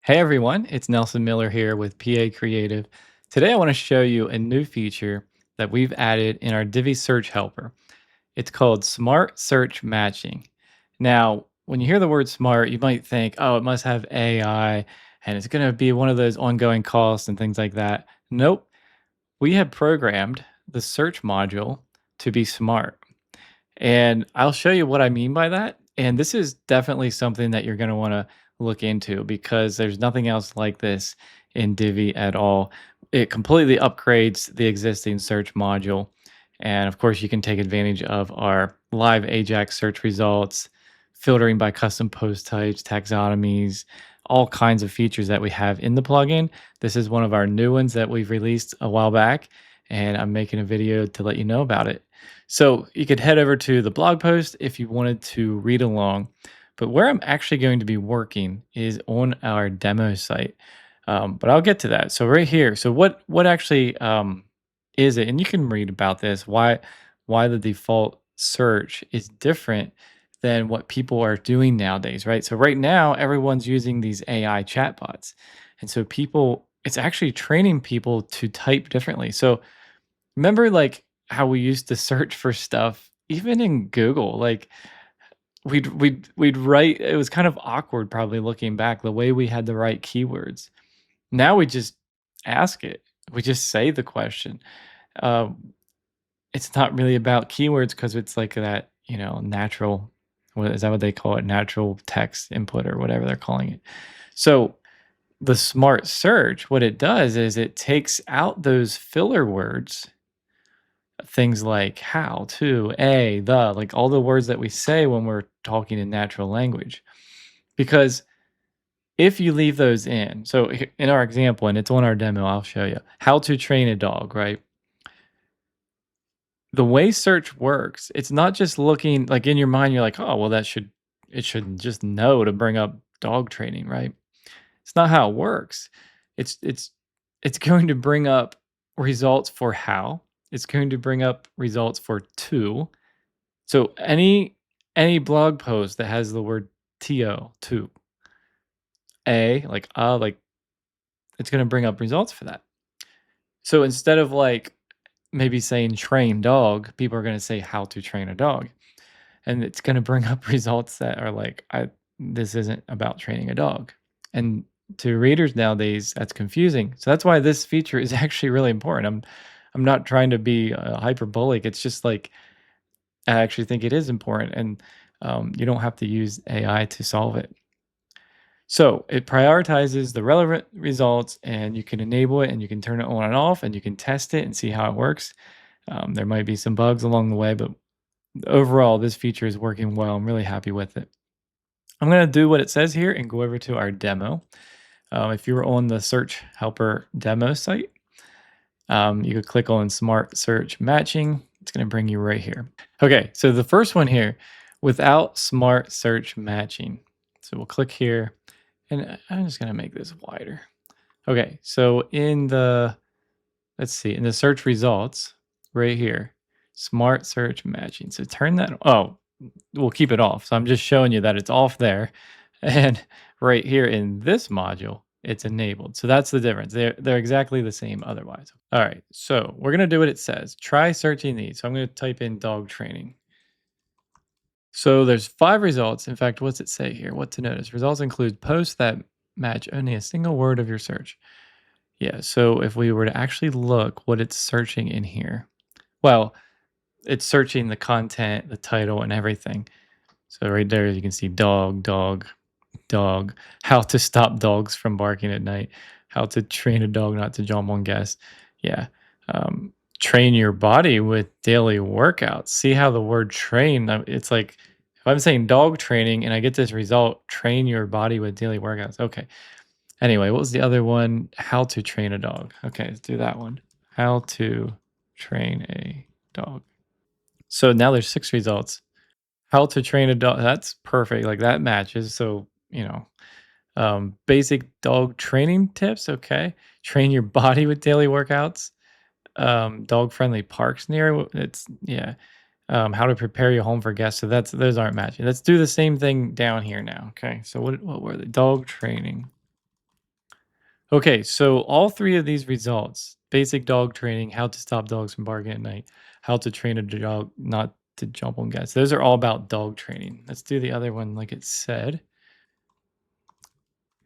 Hey everyone, it's Nelson Miller here with PA Creative. Today I want to show you a new feature that we've added in our Divi search helper. It's called Smart Search Matching. Now, when you hear the word smart, you might think, oh, it must have AI and it's going to be one of those ongoing costs and things like that. Nope, we have programmed the search module to be smart. And I'll show you what I mean by that. And this is definitely something that you're going to want to look into because there's nothing else like this in Divi at all. It completely upgrades the existing search module. And of course, you can take advantage of our live Ajax search results, filtering by custom post types, taxonomies, all kinds of features that we have in the plugin. This is one of our new ones that we've released a while back, and I'm making a video to let you know about it. So you could head over to the blog post if you wanted to read along. But where I'm actually going to be working is on our demo site. But I'll get to that. So right here. So what actually is it? And you can read about this. Why the default search is different than what people are doing nowadays, right? So right now everyone's using these AI chatbots, and so it's actually training people to type differently. So remember, like, how we used to search for stuff even in Google, like, we'd write it was kind of awkward probably looking back, the way we had to write keywords. Now we just ask it. We just say the question. Um, it's not really about keywords because it's like that, natural what is that what they call it? Natural text input or whatever they're calling it. So, the smart search, what it does is it takes out those filler words, things like how, to, a, the, like all the words that we say when we're talking in natural language. Because if you leave those in, so in our example, and it's on our demo, I'll show you how to train a dog, right? The way search works, it's not just looking like in your mind, you're like, oh, well, it should just know to bring up dog training, right? It's not how it works. It's it's it's going to bring up results for how. It's going to bring up results for to. So any blog post that has the word to, like it's gonna bring up results for that. So instead of like maybe saying train dog, people are gonna say how to train a dog. And it's gonna bring up results that are like, this isn't about training a dog. And to readers nowadays, that's confusing. So that's why this feature is actually really important. I'm not trying to be hyperbolic. It's just like I actually think it is important, and you don't have to use AI to solve it. So it prioritizes the relevant results, and you can enable it, and you can turn it on and off, and you can test it and see how it works. There might be some bugs along the way, but overall, this feature is working well. I'm really happy with it. I'm going to do what it says here and go over to our demo. If you were on the Search Helper demo site, you could click on Smart Search Matching. It's going to bring you right here. Okay, so the first one here, without Smart Search Matching. So we'll click here, and I'm just going to make this wider. Okay, so let's see, in the search results right here, Smart Search Matching. So turn that, oh, we'll keep it off. So I'm just showing you that it's off there. And right here in this module, it's enabled. So that's the difference. They're exactly the same otherwise. All right, so we're gonna do what it says. Try searching these. So I'm gonna type in dog training. So there's 5 results. In fact, what's it say here? What to notice? Results include posts that match only a single word of your search. Yeah, so if we were to actually look what it's searching in here, well, it's searching the content, the title, and everything. So right there, you can see dog, dog, dog, how to stop dogs from barking at night, how to train a dog not to jump on guests. Yeah. Train your body with daily workouts. See how the word train, it's like if I'm saying dog training and I get this result, train your body with daily workouts. Okay. Anyway, what was the other one? How to train a dog. Okay, let's do that one. How to train a dog. So now there's 6 results. How to train a dog. That's perfect. Like that matches. So, basic dog training tips. Okay. Train your body with daily workouts. Dog friendly parks near. It's, yeah. How to prepare your home for guests. So those aren't matching. Let's do the same thing down here now. Okay. So what were the dog training? Okay, so all three of these results, basic dog training, how to stop dogs from barking at night, how to train a dog not to jump on guests. Those are all about dog training. Let's do the other one like it said.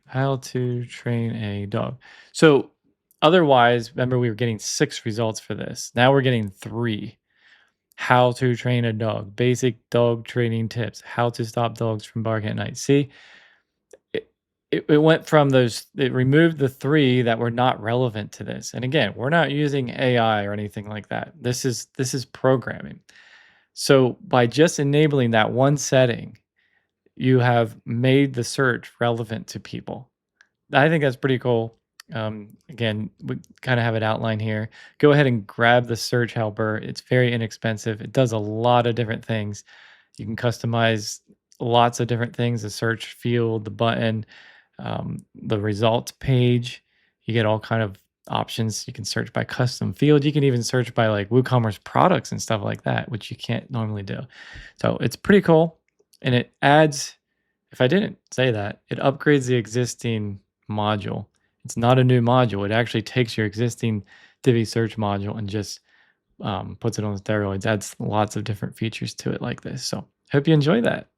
How to train a dog. So otherwise, remember we were getting 6 results for this. Now we're getting 3. How to train a dog, basic dog training tips, how to stop dogs from barking at night. See, it, it went from those, it removed the 3 that were not relevant to this. And again, we're not using AI or anything like that. This is programming. So by just enabling that one setting, you have made the search relevant to people. I think that's pretty cool. Again, we kind of have it outlined here. Go ahead and grab the search helper. It's very inexpensive. It does a lot of different things. You can customize lots of different things, the search field, the button, the results page. You get all kind of options. You can search by custom field. You can even search by like WooCommerce products and stuff like that, which you can't normally do. So it's pretty cool. And it adds, if I didn't say that, it upgrades the existing module. It's not a new module. It actually takes your existing Divi search module and just puts it on steroids, adds lots of different features to it like this. So hope you enjoy that.